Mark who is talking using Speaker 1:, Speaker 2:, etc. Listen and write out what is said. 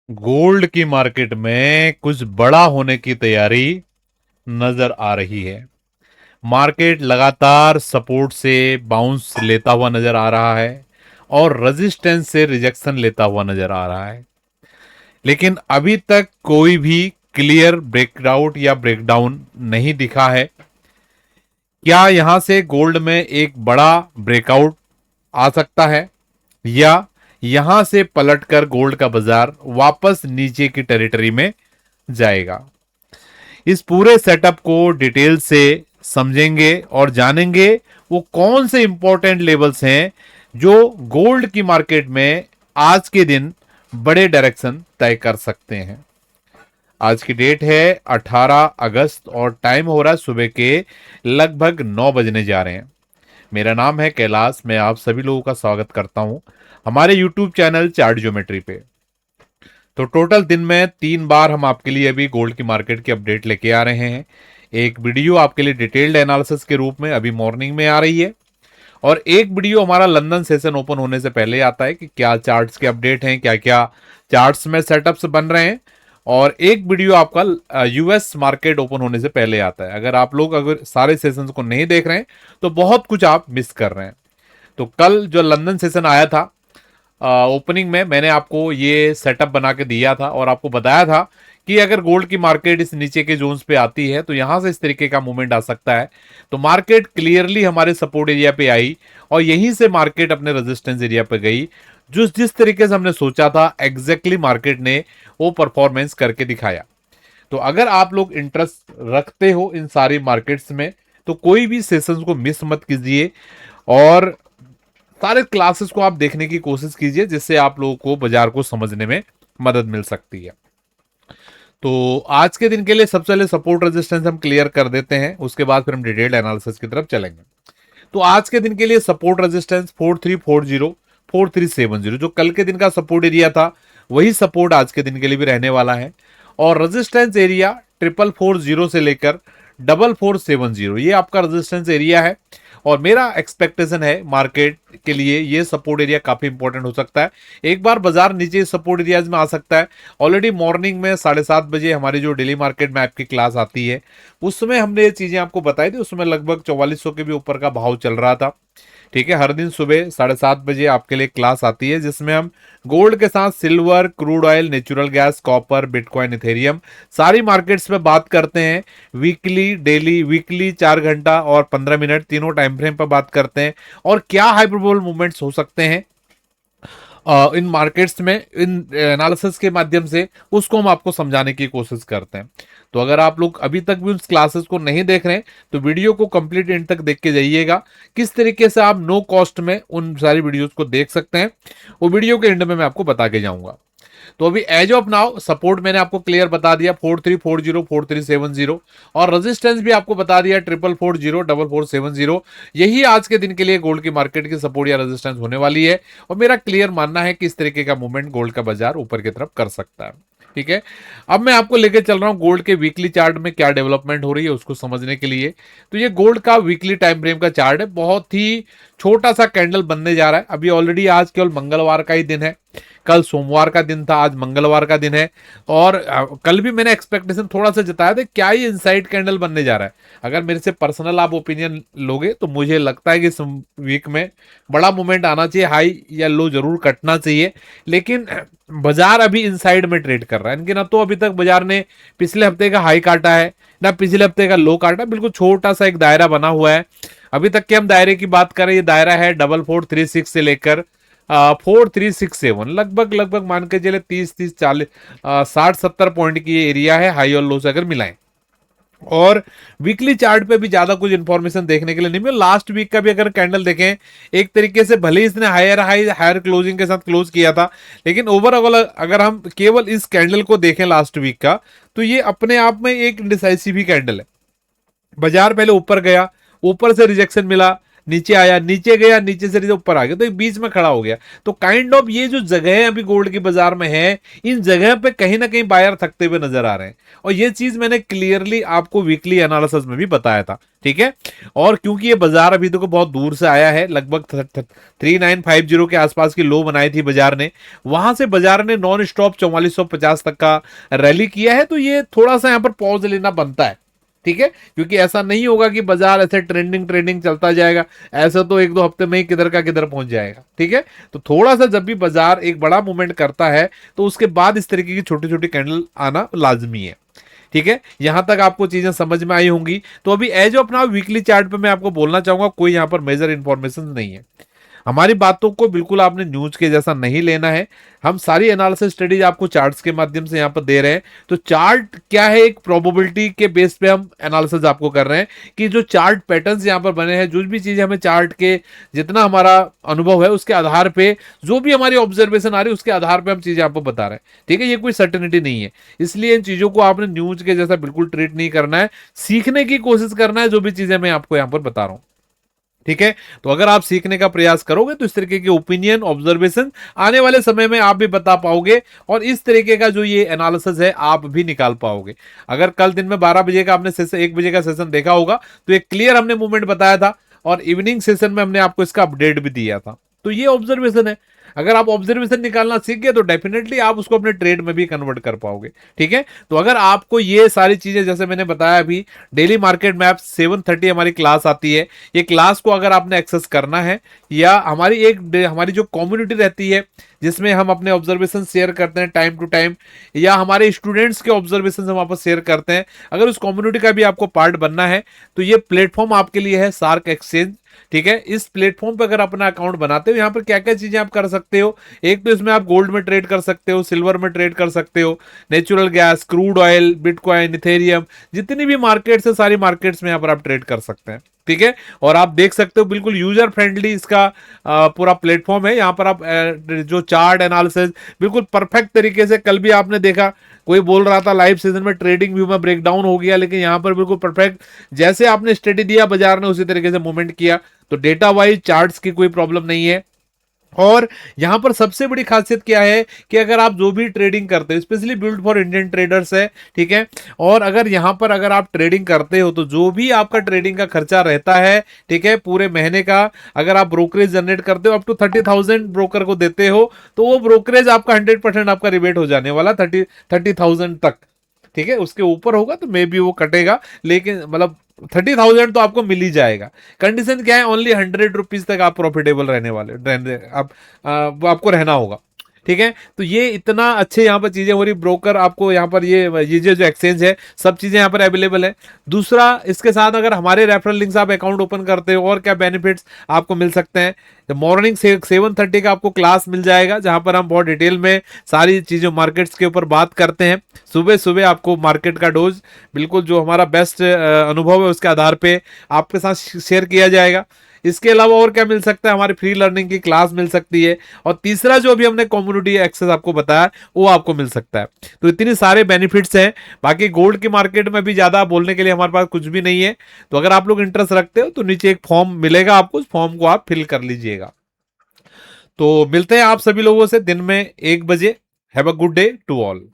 Speaker 1: Gold की market में कुछ बड़ा होने की तैयारी नजर आ रही है। मार्केट लगातार सपोर्ट से बाउंस लेता हुआ नजर आ रहा है और रेजिस्टेंस से रिजेक्शन लेता हुआ नजर आ रहा है, लेकिन अभी तक कोई भी क्लियर ब्रेकआउट या ब्रेकडाउन नहीं दिखा है। क्या यहां से गोल्ड में एक बड़ा ब्रेकआउट आ सकता है, या यहां से पलटकर गोल्ड का बाजार वापस नीचे की टेरिटरी में जाएगा? इस पूरे सेटअप को डिटेल से समझेंगे और जानेंगे वो कौन से इंपॉर्टेंट लेवल्स हैं जो गोल्ड की मार्केट में आज के दिन बड़े डायरेक्शन तय कर सकते हैं। आज की डेट है 18 अगस्त और टाइम हो रहा है सुबह के लगभग 9 बजने जा रहे हैं। मेरा नाम है कैलाश, मैं आप सभी लोगों का स्वागत करता हूं हमारे यूट्यूब चैनल चार्ट ज्योमेट्री पे। तो टोटल दिन में 3 बार हम आपके लिए अभी गोल्ड की मार्केट की अपडेट लेके आ रहे हैं। एक वीडियो आपके लिए डिटेल्ड एनालिसिस के रूप में अभी मॉर्निंग में आ रही है, और एक वीडियो हमारा लंदन सेशन ओपन होने से पहले आता है कि क्या चार्ट्स के अपडेट हैं, क्या क्या चार्ट्स में सेटअप्स बन रहे हैं। और एक वीडियो आपका यूएस मार्केट ओपन होने से पहले आता है। अगर सारे सेशंस को नहीं देख रहे हैं तो बहुत कुछ आप मिस कर रहे हैं। तो कल जो लंदन सेशन आया था, ओपनिंग में मैंने आपको ये सेटअप बना के दिया था और आपको बताया था कि अगर गोल्ड की मार्केट इस नीचे के जोन्स पे आती है तो यहां से इस तरीके का मूवमेंट आ सकता है। तो मार्केट क्लियरली हमारे सपोर्ट एरिया पे आई और यहीं से मार्केट अपने रेजिस्टेंस एरिया पे गई। जो जिस तरीके से हमने सोचा था एग्जैक्टली मार्केट ने वो परफॉर्मेंस करके दिखाया। तो अगर आप लोग इंटरेस्ट रखते हो इन सारी मार्केट्स में तो कोई भी सेशंस को मिस मत कीजिए और सारे क्लासेस को आप देखने की कोशिश कीजिए, जिससे आप लोगों को बाजार को समझने में मदद मिल सकती है। तो आज के दिन के लिए सबसे पहले सपोर्ट रेजिस्टेंस हम क्लियर कर देते हैं, उसके बाद फिर हम डिटेल्ड एनालिसिस की तरफ चलेंगे। तो आज के दिन के लिए सपोर्ट रेजिस्टेंस 4340 4370, जो कल के दिन का सपोर्ट एरिया था वही सपोर्ट आज के दिन के लिए भी रहने वाला है। और रेजिस्टेंस एरिया 4440 से लेकर 4470, ये आपका रेजिस्टेंस एरिया है। और मेरा एक्सपेक्टेशन है मार्केट के लिए ये सपोर्ट एरिया काफी इंपॉर्टेंट हो सकता है। एक बार बाजार नीचे सपोर्ट एरियाज में आ सकता है। ऑलरेडी मॉर्निंग में 7:30 बजे हमारी जो डेली मार्केट मैप की क्लास आती है उसमें हमने ये चीजें आपको बताई थी। उसमें लगभग 4400 के भी ऊपर का भाव चल रहा था। ठीक है, हर दिन सुबह 7:30 बजे आपके लिए क्लास आती है जिसमें हम गोल्ड के साथ silver, crude oil, natural gas, copper, bitcoin, Ethereum सारी मार्केट्स में बात करते हैं। वीकली, डेली, वीकली 4 घंटा और 15 मिनट तीनों टाइम फ्रेम पर बात करते हैं और क्या हाइपरबोल मूवमेंट्स हो सकते हैं इन मार्केट्स में, इन एनालिसिस के माध्यम से उसको हम आपको समझाने की कोशिश करते हैं। तो अगर आप लोग अभी तक भी उस क्लासेस को नहीं देख रहे हैं तो वीडियो को कंप्लीट एंड तक देख के जाइएगा, किस तरीके से आप नो कॉस्ट में उन सारी वीडियोस को देख सकते हैं वो वीडियो के एंड में मैं आपको बता के जाऊंगा। तो अभी एज ऑफ नाउ सपोर्ट मैंने आपको क्लियर बता दिया 4340 4370, और रेजिस्टेंस भी आपको बता दिया 4440 4470। यही आज के दिन के लिए गोल्ड की मार्केट की सपोर्ट या रेजिस्टेंस होने वाली है और मेरा क्लियर मानना है कि इस तरीके का मूवमेंट गोल्ड का बाजार ऊपर की तरफ कर सकता है। ठीक है, अब मैं आपको लेके चल रहा हूं गोल्ड के वीकली चार्ट में क्या डेवलपमेंट हो रही है उसको समझने के लिए। तो ये गोल्ड का वीकली टाइम फ्रेम का चार्ट है, बहुत ही छोटा सा कैंडल बनने जा रहा है। अभी ऑलरेडी आज केवल मंगलवार का ही दिन है, कल सोमवार का दिन था, आज मंगलवार का दिन है। और कल भी मैंने एक्सपेक्टेशन थोड़ा सा जताया था क्या ये इनसाइड कैंडल बनने जा रहा है। अगर मेरे से पर्सनल आप ओपिनियन लोगे तो मुझे लगता है कि इस वीक में बड़ा मूवमेंट आना चाहिए, हाई या लो जरूर कटना चाहिए। लेकिन बाजार अभी इनसाइड में ट्रेड कर रहा है, इनके ना तो अभी तक बाजार ने पिछले हफ्ते का हाई काटा है ना पिछले हफ्ते का लो काटा, बिल्कुल छोटा सा एक दायरा बना हुआ है। अभी तक के हम दायरे की बात करें, ये दायरा है 4436 से लेकर 4367, लगभग लगभग मान के चले 30 30 40 60 70 पॉइंट की एरिया है हाई और लो से अगर मिलाएं। और वीकली चार्ट पे भी ज्यादा कुछ इंफॉर्मेशन देखने के लिए नहीं मिला। लास्ट वीक का भी अगर कैंडल देखें, एक तरीके से भले ही इसने हायर क्लोजिंग के साथ क्लोज किया था, लेकिन ओवरऑल अगर हम केवल इस कैंडल को देखें लास्ट वीक का, तो ये अपने आप में एक इंडिसाइसिव ही कैंडल है। बाजार पहले ऊपर गया, ऊपर से रिजेक्शन मिला, नीचे आया, नीचे गया, नीचे से ऊपर आ गया, तो एक बीच में खड़ा हो गया। तो काइंड ऑफ ये जो जगह अभी गोल्ड की बाजार में है, इन जगह पे कहीं ना कहीं बायर थकते हुए नजर आ रहे हैं, और ये चीज मैंने क्लियरली आपको वीकली एनालिसिस में भी बताया था, ठीक है। और क्योंकि ये बाजार अभी तो बहुत दूर से आया है, लगभग 3950 के आसपास की लो बनाई थी बाजार ने, वहां से बाजार ने नॉन स्टॉप 4450 तक का रैली किया है, तो ये थोड़ा सा यहां पर पॉज लेना बनता है, ठीक है। क्योंकि ऐसा नहीं होगा कि बाजार ऐसे ट्रेंडिंग ट्रेंडिंग चलता जाएगा, ऐसा तो एक दो हफ्ते में ही किधर का किधर पहुंच जाएगा, ठीक है। तो थोड़ा सा जब भी बाजार एक बड़ा मूवमेंट करता है, तो उसके बाद इस तरीके की छोटी छोटी कैंडल आना लाजमी है, ठीक है। यहां तक आपको चीजें समझ में आई होंगी। तो अभी as of now weekly chart पे मैं आपको बोलना चाहूंगा, कोई यहां पर मेजर इंफॉर्मेशन नहीं है। हमारी बातों को बिल्कुल आपने न्यूज के जैसा नहीं लेना है, हम सारी एनालिसिस स्टडीज आपको चार्ट्स के माध्यम से यहाँ पर दे रहे हैं। तो चार्ट क्या है, एक प्रोबेबिलिटी के बेस पे हम एनालिसिस आपको कर रहे हैं कि जो चार्ट पैटर्न्स यहाँ पर बने हैं, जो भी चीजें हमें चार्ट के जितना हमारा अनुभव है उसके आधार पे, जो भी हमारी ऑब्जर्वेशन आ रही है उसके आधार पे हम चीजें आपको बता रहे हैं, ठीक है। ये कोई सर्टेनिटी नहीं है, इसलिए इन चीजों को आपने न्यूज के जैसा बिल्कुल ट्रीट नहीं करना है, सीखने की कोशिश करना है जो भी चीजें मैं आपको यहाँ पर बता रहा हूँ, ठीक है। तो अगर आप सीखने का प्रयास करोगे तो इस तरीके के ओपिनियन ऑब्जर्वेशन आने वाले समय में आप भी बता पाओगे, और इस तरीके का जो ये एनालिसिस है आप भी निकाल पाओगे। अगर कल दिन में 12 बजे का आपने सेशन, 1 बजे का सेशन देखा होगा, तो एक क्लियर हमने मूवमेंट बताया था, और इवनिंग सेशन में हमने आपको इसका अपडेट भी दिया था। तो ये ऑब्जर्वेशन है, अगर आप ऑब्जर्वेशन निकालना सीख गए तो डेफिनेटली आप उसको अपने ट्रेड में भी कन्वर्ट कर पाओगे, ठीक है। तो अगर आपको ये सारी चीजें जैसे मैंने बताया अभी, डेली मार्केट मैप 7:30 हमारी क्लास आती है, ये क्लास को अगर आपने एक्सेस करना है, या हमारी जो कम्युनिटी रहती है जिसमें हम अपने ऑब्जर्वेशन शेयर करते हैं टाइम टू टाइम, या हमारे स्टूडेंट्स के ऑब्जर्वेशन हम वापस शेयर करते हैं, अगर उस कम्युनिटी का भी आपको पार्ट बनना है तो ये प्लेटफॉर्म आपके लिए है, सार्क एक्सचेंज, ठीक है। इस प्लेटफॉर्म पे अगर अपना अकाउंट बनाते हो, यहाँ पर क्या क्या चीजें आप कर सकते हो, एक तो इसमें आप गोल्ड में ट्रेड कर सकते हो, सिल्वर में ट्रेड कर सकते हो, natural gas, crude oil, bitcoin, Ethereum, जितनी भी मार्केट्स है सारी मार्केट्स में यहाँ पर आप ट्रेड कर सकते हैं, ठीक है। और आप देख सकते हो बिल्कुल यूजर फ्रेंडली इसका पूरा प्लेटफॉर्म है। यहाँ पर आप जो चार्ट एनालिसिस बिल्कुल परफेक्ट तरीके से, कल भी आपने देखा कोई बोल रहा था लाइव सेशन में ट्रेडिंग व्यू में ब्रेकडाउन हो गया, लेकिन यहाँ पर बिल्कुल परफेक्ट जैसे आपने स्टडी दिया बाजार ने उसी तरीके से मूवमेंट किया। तो डेटा वाइज चार्ट्स की कोई प्रॉब्लम नहीं है। और यहां पर सबसे बड़ी खासियत क्या है कि अगर आप जो भी ट्रेडिंग करते हो, specially build for Indian traders है, ठीक है। और अगर यहां पर अगर आप ट्रेडिंग करते हो तो जो भी आपका ट्रेडिंग का खर्चा रहता है, ठीक है, पूरे महीने का, अगर आप ब्रोकरेज जनरेट करते हो अप टू 30,000 ब्रोकर को देते हो, तो वो ब्रोकरेज आपका 100% आपका रिबेट हो जाने वाला 30,000 तक, ठीक है। उसके ऊपर होगा तो मे बी वो कटेगा, लेकिन मतलब 30,000 तो आपको मिल ही जाएगा। कंडीशन क्या है, ओनली 100 रुपीज तक आप प्रॉफिटेबल रहने वाले, आप आपको रहना होगा, ठीक है। तो ये इतना अच्छे यहाँ पर चीजें हो रही, ब्रोकर आपको यहाँ पर ये जो एक्सचेंज है सब चीजें यहाँ पर अवेलेबल है। दूसरा, इसके साथ अगर हमारे रेफरल लिंक से आप अकाउंट ओपन करते हो और क्या बेनिफिट्स आपको मिल सकते हैं, मॉर्निंग से 7:30 का आपको क्लास मिल जाएगा जहां पर हम बहुत डिटेल में सारी चीजें मार्केट्स के ऊपर बात करते हैं। सुबह सुबह आपको मार्केट का डोज बिल्कुल जो हमारा बेस्ट अनुभव है उसके आधार पे आपके साथ शेयर किया जाएगा। इसके अलावा और क्या मिल सकता है, हमारी फ्री लर्निंग की क्लास मिल सकती है, और तीसरा जो अभी हमने कम्युनिटी एक्सेस आपको बताया वो आपको मिल सकता है। तो इतने सारे बेनिफिट्स हैं। बाकी गोल्ड की मार्केट में भी ज्यादा बोलने के लिए हमारे पास कुछ भी नहीं है। तो अगर आप लोग इंटरेस्ट रखते हो तो नीचे एक फॉर्म मिलेगा आपको, उस फॉर्म को आप फिल कर लीजिएगा। तो मिलते हैं आप सभी लोगों से दिन में 1 बजे। Have a good day to all.